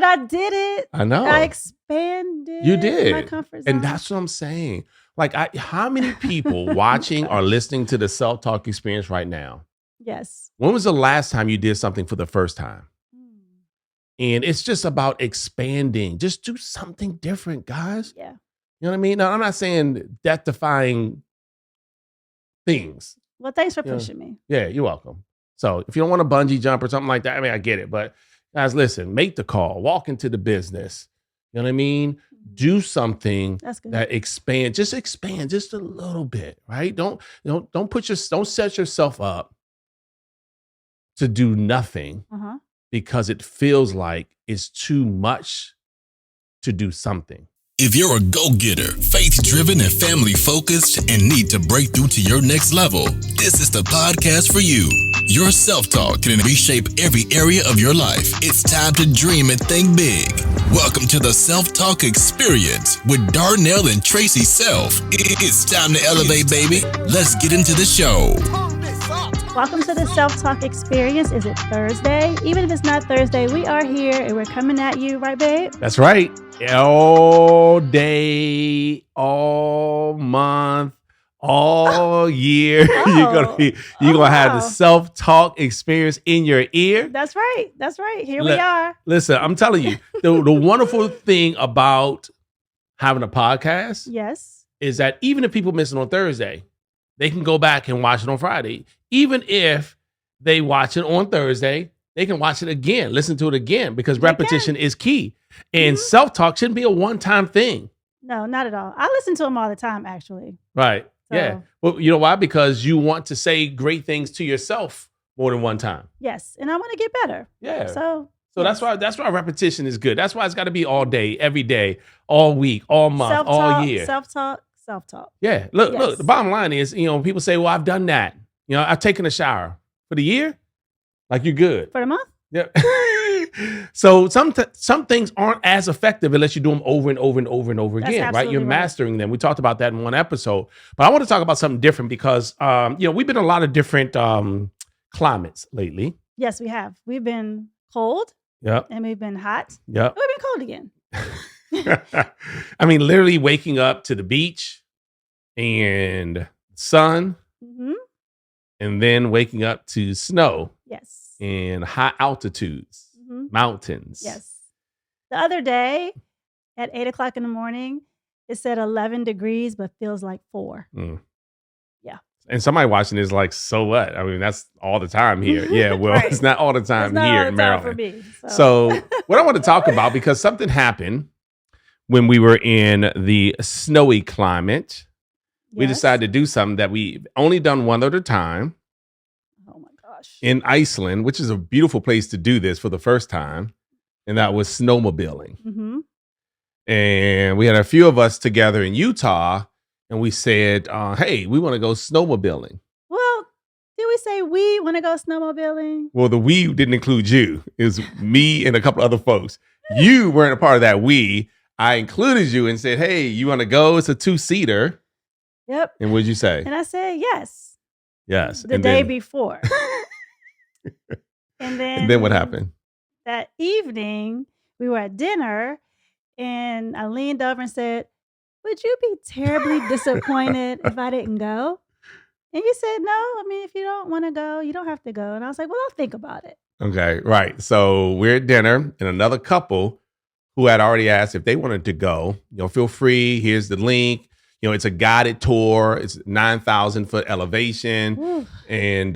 I did it. I know. I expanded. You did. My comfort zone. And that's what I'm saying. Like, how many people watching or listening to the self-talk experience right now? Yes. When was the last time you did something for the first time? And it's just about expanding. Just do something different, guys. Yeah. You know what I mean? Now, I'm not saying death-defying things. Well, thanks for pushing me. Yeah, you're welcome. So if you don't want to bungee jump or something like that, I mean, I get it. But guys, listen, make the call, walk into the business. You know what I mean? Do something that expand just a little bit, right? Don't set yourself up to do nothing because it feels like it's too much to do something. If you're a go-getter, faith-driven, and family-focused, and need to break through to your next level, this is the podcast for you. Your self-talk can reshape every area of your life. It's time to dream and think big. Welcome to the Self-Talk Experience with Darnell and Tracy Self. It's time to elevate, baby. Let's get into the show. Welcome to the Self-Talk Experience. Is it Thursday? Even if it's not Thursday, we are here and we're coming at you, right, babe? That's right. All day, all month, all year. You're gonna have the self-talk experience in your ear. That's right. Here we are. Listen, I'm telling you, the wonderful thing about having a podcast is that even if people miss it on Thursday, they can go back and watch it on Friday. Even if they watch it on Thursday, they can watch it again, listen to it again, because repetition is key. And self-talk shouldn't be a one-time thing. No, not at all. I listen to them all the time, actually. Right. So. Yeah. Well, you know why? Because you want to say great things to yourself more than one time. Yes. And I want to get better. Yeah. So that's why repetition is good. That's why it's got to be all day, every day, all week, all month, all year. Self-talk. Yeah. Look, the bottom line is, people say, well, I've done that. I've taken a shower for the year. Like, you're good. For the month? Yeah. So some things aren't as effective unless you do them over and over and over and over again, right? You're mastering them. We talked about that in one episode. But I want to talk about something different because, we've been in a lot of different climates lately. Yes, we have. We've been cold. Yep. And we've been hot. Yep. We've been cold again. I mean, literally waking up to the beach and sun. Mm-hmm. And then waking up to snow. Yes. And high altitudes, mountains. Yes. The other day at 8:00 in the morning, it said 11 degrees, but feels like 4. Yeah. And somebody watching is like, so what? I mean, that's all the time here. Yeah, well, It's not all the time here in Maryland. For me, so what I want to talk about, because something happened when we were in the snowy climate. We decided to do something that we've only done one other time. Oh my gosh. In Iceland, which is a beautiful place to do this for the first time. And that was snowmobiling. Mm-hmm. And we had a few of us together in Utah and we said, hey, we want to go snowmobiling. Well, did we say we want to go snowmobiling? Well, the we didn't include you. It was me and a couple other folks. You weren't a part of that we. I included you and said, hey, you want to go? It's a 2-seater. Yep. And what'd you say? And I said, yes. Yes. The day before. And then what happened? That evening, we were at dinner and I leaned over and said, would you be terribly disappointed if I didn't go? And you said, no, I mean, if you don't want to go, you don't have to go. And I was like, well, I'll think about it. Okay, right. So we're at dinner and another couple who had already asked if they wanted to go, feel free. Here's the link. It's a guided tour. It's 9,000 foot elevation. Ooh. And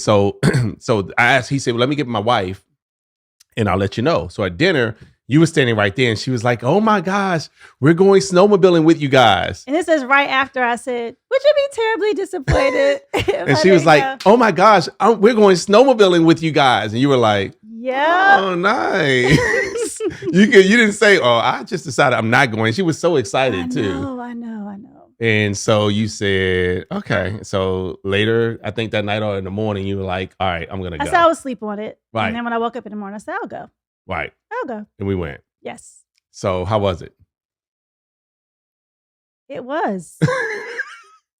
so I asked, he said, well, let me get my wife and I'll let you know. So at dinner, you were standing right there and she was like, oh my gosh, we're going snowmobiling with you guys. And this is right after I said, would you be terribly disappointed? And she was like, oh my gosh, we're going snowmobiling with you guys. And you were like, yeah. Oh, nice. You didn't say, oh, I just decided I'm not going. She was so excited too. I know. And so you said, okay. So later, I think that night or in the morning, you were like, all right, I'm going to go. I said I would sleep on it. Right. And then when I woke up in the morning, I said, I'll go. Right. I'll go. And we went. Yes. So how was it? It was.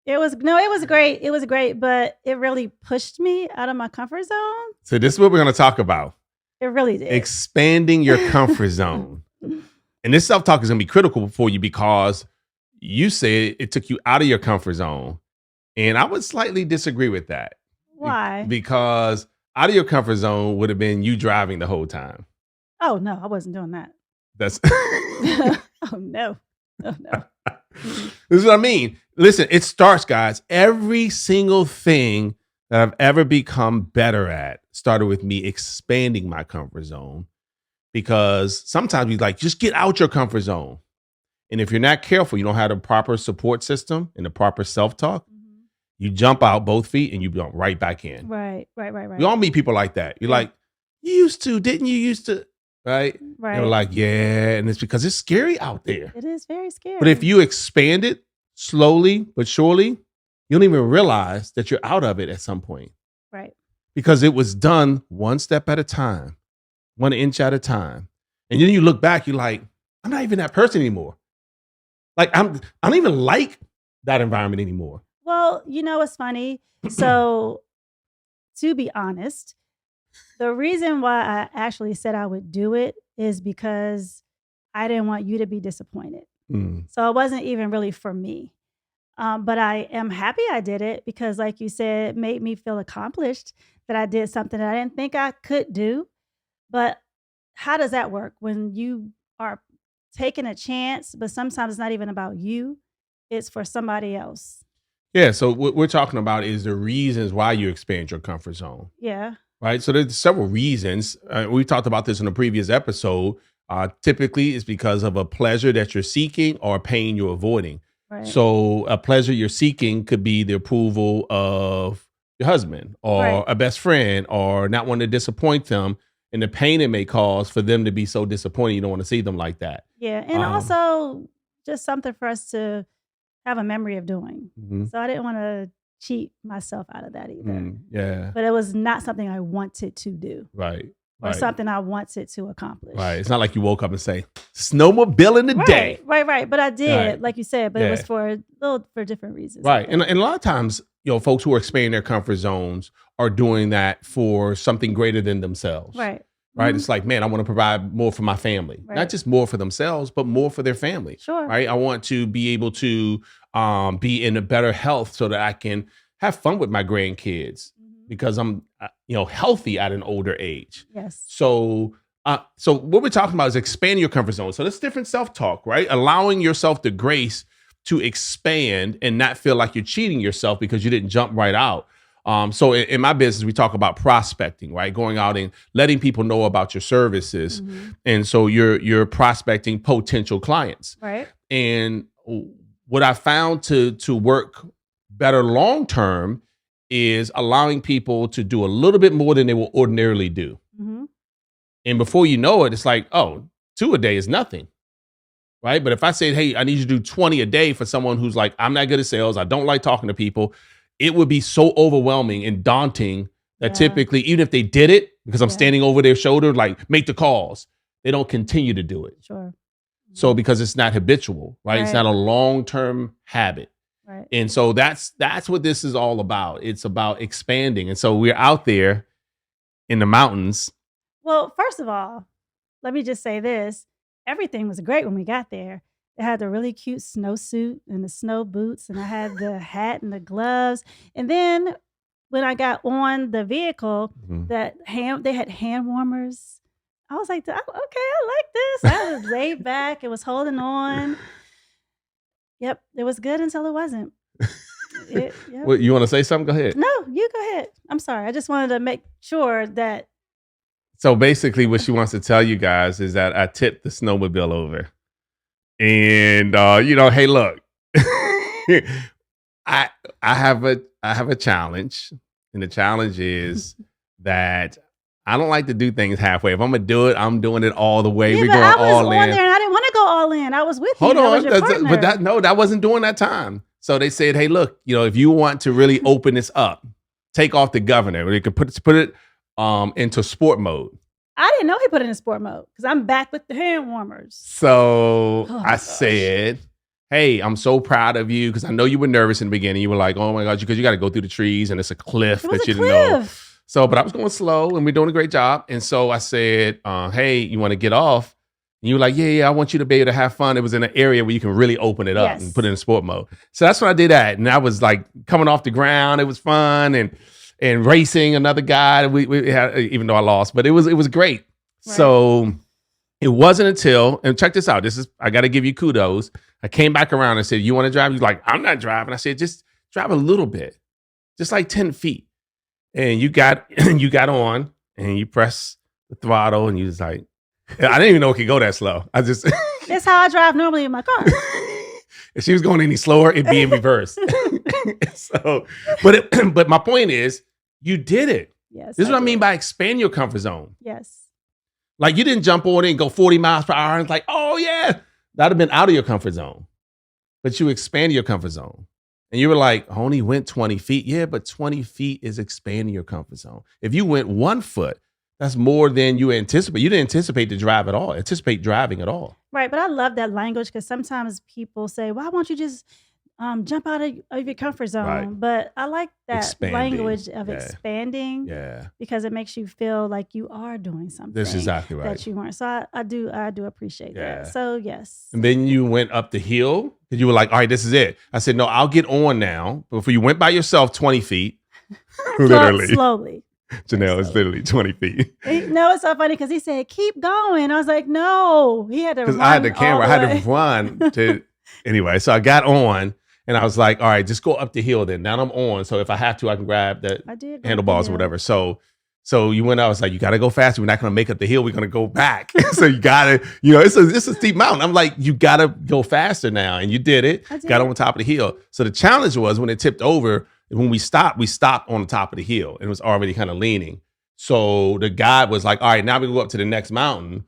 It was great. It was great, but it really pushed me out of my comfort zone. So this is what we're going to talk about. It really did. Expanding your comfort zone. And this self-talk is going to be critical for you because you said it took you out of your comfort zone. And I would slightly disagree with that. Why? Because out of your comfort zone would have been you driving the whole time. Oh, no, I wasn't doing that. That's Oh, no. Oh, no. This is what I mean. Listen, it starts, guys. Every single thing that I've ever become better at started with me expanding my comfort zone. Because sometimes we like, just get out your comfort zone. And if you're not careful, you don't have the proper support system and the proper self-talk, you jump out both feet and you jump right back in. Right. We all meet people like that. You're like, you used to, didn't you used to? Right. They're like, yeah. And it's because it's scary out there. It is very scary. But if you expand it slowly but surely, you don't even realize that you're out of it at some point. Right. Because it was done one step at a time, 1 inch at a time. And then you look back, you're like, I'm not even that person anymore. Like, I don't even like that environment anymore. Well, you know what's funny? So, to be honest, the reason why I actually said I would do it is because I didn't want you to be disappointed. So it wasn't even really for me. But I am happy I did it because, like you said, it made me feel accomplished that I did something that I didn't think I could do. But how does that work when you are taking a chance, but sometimes it's not even about you, it's for somebody else? Yeah, so what we're talking about is the reasons why you expand your comfort zone. Yeah. Right? So there's several reasons. We talked about this in a previous episode. Typically, it's because of a pleasure that you're seeking or a pain you're avoiding. Right. So a pleasure you're seeking could be the approval of your husband or a best friend or not wanting to disappoint them, and the pain it may cause for them to be so disappointed you don't want to see them like that. Yeah, and also just something for us to have a memory of doing. So I didn't want to cheat myself out of that either. Yeah. But it was not something I wanted to do. Right. Or something I wanted to accomplish. Right. It's not like you woke up and say, snowmobile in the day. Right. But I did, like you said, but it was for different reasons. Right. And a lot of times, folks who are expanding their comfort zones are doing that for something greater than themselves. Right. Right. It's like, man, I want to provide more for my family, not just more for themselves, but more for their family. Sure. Right. I want to be able to be in a better health so that I can have fun with my grandkids because I'm, healthy at an older age. Yes. So what we're talking about is expanding your comfort zone. So that's different self-talk, right? Allowing yourself the grace to expand and not feel like you're cheating yourself because you didn't jump right out. So in my business, we talk about prospecting, right? Going out and letting people know about your services. And so you're prospecting potential clients. Right. And what I found to work better long-term is allowing people to do a little bit more than they will ordinarily do. And before you know it, it's like, 2 a day is nothing. Right. But if I said, hey, I need you to do 20 a day for someone who's like, I'm not good at sales, I don't like talking to people, it would be so overwhelming and daunting that typically, even if they did it, because I'm standing over their shoulder, like make the calls, they don't continue to do it. Sure. So because it's not habitual, right? It's not a long-term habit. Right. And so that's what this is all about. It's about expanding. And so we're out there in the mountains. Well, first of all, let me just say this. Everything was great when we got there. They had the really cute snowsuit and the snow boots, and I had the hat and the gloves. And then when I got on the vehicle, they had hand warmers. I was like, okay, I like this. I was laid back. It was holding on. Yep, it was good until it wasn't. What, you want to say something? Go ahead. No, you go ahead. I'm sorry. I just wanted to make sure that. So basically what she wants to tell you guys is that I tipped the snowmobile over. And, hey, look, I have a challenge. And the challenge is that I don't like to do things halfway. If I'm going to do it, I'm doing it all the way. Yeah, We're going all in. I was on there and I didn't want to go all in. I was with you. Hold on. That was your partner. That wasn't during that time. So they said, hey, look, if you want to really open this up, take off the governor. They could put it into sport mode. I didn't know he put it in sport mode because I'm back with the hand warmers. So I said, hey, I'm so proud of you because I know you were nervous in the beginning. You were like, oh my gosh, because you got to go through the trees and it's a cliff that you didn't know. So, but I was going slow and we're doing a great job. And so I said, hey, you want to get off? And you were like, yeah, I want you to be able to have fun. It was in an area where you can really open it up and put it in sport mode. So that's when I did that. And I was like coming off the ground. It was fun and racing another guy. We had, even though I lost, but it was great. Right. So it wasn't until, and check this out. I got to give you kudos. I came back around and said, you want to drive? You're like, I'm not driving. I said, just drive a little bit, just like 10 feet. And you got on and you press the throttle and you was like, I didn't even know it could go that slow. I just it's how I drive normally in my car. If she was going any slower, it'd be in reverse. So, but my point is, you did it. Yes. This is what I mean by expand your comfort zone. Yes. Like you didn't jump on it and go 40 miles per hour and it's like, oh yeah, that'd have been out of your comfort zone. But you expanded your comfort zone. And you were like, I only went 20 feet. Yeah, but 20 feet is expanding your comfort zone. If you went 1 foot, that's more than you anticipate. You didn't anticipate to drive at all, anticipate driving at all. Right. But I love that language because sometimes people say, why won't you just jump out of your comfort zone? Right. But I like that language of expanding because it makes you feel like you are doing something. That's exactly right. That you weren't. So I do appreciate that. So yes. And then you went up the hill and you were like, all right, this is it. I said, no, I'll get on now. But before you went by yourself 20 feet, literally. Slowly. Janelle is literally 20 feet. No, it's so funny because he said, keep going. I was like, no. He had to run. Because I had the camera. I had to run to anyway. So I got on and I was like, all right, just go up the hill then. Now I'm on. So if I have to, I can grab the handlebars or whatever. So you went out, I was like, you got to go faster. We're not going to make up the hill. We're going to go back. So you got to, it's a steep mountain. I'm like, you got to go faster now. And you did it. Got on top of the hill. So the challenge was when it tipped over, when we stopped on the top of the hill and it was already kind of leaning. So the guide was like, all right, now we go up to the next mountain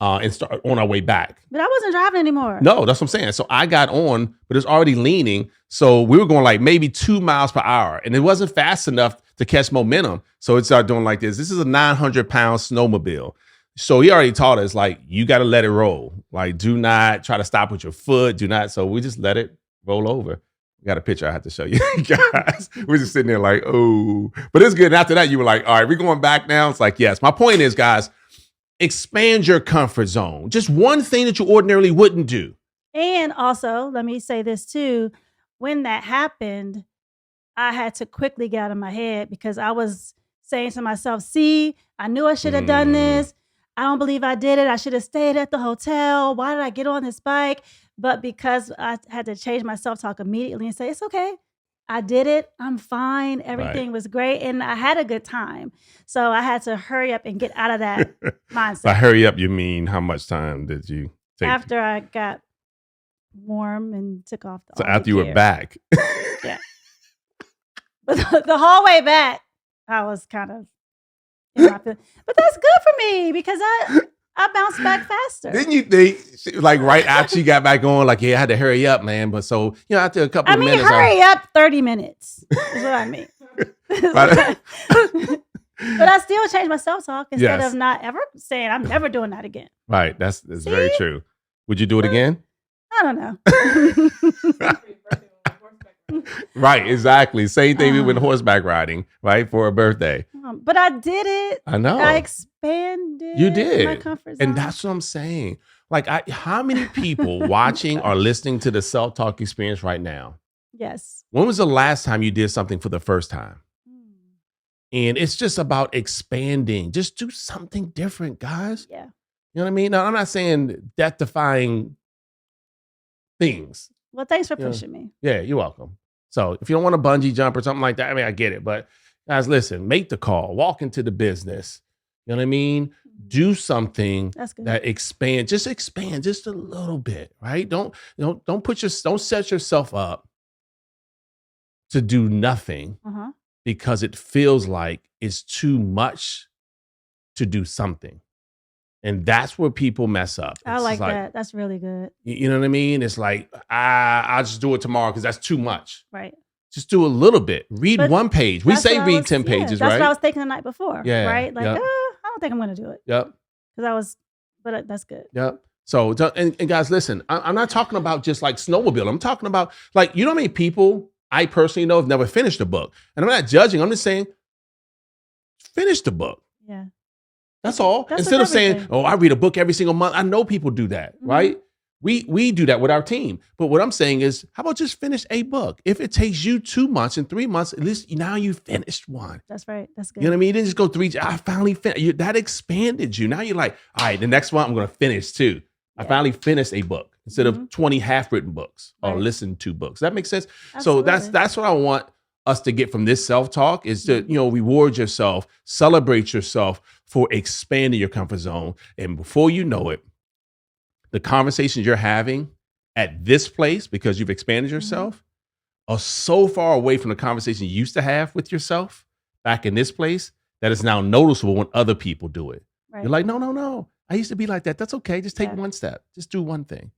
and start on our way back. But I wasn't driving anymore. No, that's what I'm saying. So I got on, but it's already leaning. So we were going like maybe 2 miles per hour and it wasn't fast enough to catch momentum. So it started doing like this. This is a 900-pound snowmobile. So he already taught us like, you got to let it roll. Like, do not try to stop with your foot. Do not. So we just let it roll over. Got a picture I have to show you guys. We're just sitting there like, oh, but it's good. And after that, you were like, all right, we're going back now. It's like, yes. My point is, guys, expand your comfort zone. Just one thing that you ordinarily wouldn't do. And also, let me say this too. When that happened, I had to quickly get out of my head because I was saying to myself, see, I knew I should have done this. I don't believe I did it. I should have stayed at the hotel. Why did I get on this bike? But because I had to change my self-talk immediately and say, it's okay. I did it. I'm fine. Everything was great. And I had a good time. So I had to hurry up and get out of that mindset. By hurry up, you mean how much time did you take? After I got warm and took off the So after you were back. Yeah. But the whole way back, I was kind of but that's good for me because I bounced back faster. Didn't you think, like right after she got back on, like, yeah, I had to hurry up, man. But so, after a couple of minutes. Hurry up 30 minutes is what I mean. But I still changed my self-talk instead of not ever saying, I'm never doing that again. Right. That's very true. Would you do it again? I don't know. Right, exactly. Same thing we went horseback riding, right, for a birthday. But I did it. I know. I expanded. You did. My comfort zone. And that's what I'm saying. Like, how many people watching or listening to the self-talk experience right now? Yes. When was the last time you did something for the first time? And it's just about expanding. Just do something different, guys. Yeah. You know what I mean? Now, I'm not saying death-defying things. Well, thanks for pushing me. Yeah, you're welcome. So if you don't want to bungee jump or something like that, I mean, I get it. But guys, listen, make the call, walk into the business. You know what I mean? Do something that expand just a little bit, right? Don't set yourself up to do nothing because it feels like it's too much to do something. And that's where people mess up. I like that. That's really good. You know what I mean? It's like, I'll just do it tomorrow because that's too much. Right. Just do a little bit. Read one page. We say read 10 pages, right? That's what I was thinking the night before. Yeah. Right? Like, I don't think I'm going to do it. Yep. But that's good. Yep. So, and guys, listen, I'm not talking about just like snowmobile. I'm talking about like, you know how many people I personally know have never finished a book? And I'm not judging. I'm just saying, finish the book. Yeah. That's all. That's Instead of saying, everything. "Oh, I read a book every single month." I know people do that, right? We do that with our team. But what I'm saying is, how about just finish a book? If it takes you 2 months and 3 months, at least now you finished one. That's right. That's good. You know what I mean? You didn't just go 3. I finally finished. That expanded you. Now you're like, all right, the next one I'm going to finish too. I finally finished a book instead of 20 half-written books or listened to books. That makes sense. Absolutely. So that's what I want us to get from this self-talk is to, reward yourself, celebrate yourself for expanding your comfort zone. And before you know it, the conversations you're having at this place, because you've expanded yourself, are so far away from the conversation you used to have with yourself back in this place that it's now noticeable when other people do it. Right. You're like, no. I used to be like that. That's okay. Just take one step. Just do one thing.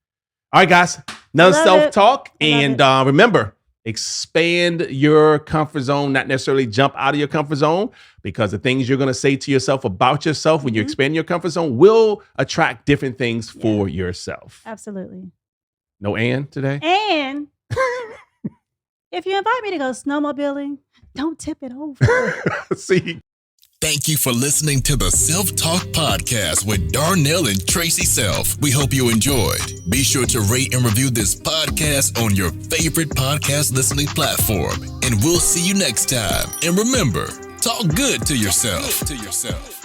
All right, guys. Another self-talk. And remember, expand your comfort zone, not necessarily jump out of your comfort zone, because the things you're going to say to yourself about yourself when you expand your comfort zone will attract different things for yourself. Absolutely. No and today? And if you invite me to go snowmobiling, don't tip it over. See? Thank you for listening to the Self-Talk Podcast with Darnell and Tracy Self. We hope you enjoyed. Be sure to rate and review this podcast on your favorite podcast listening platform. And we'll see you next time. And remember, talk good to yourself.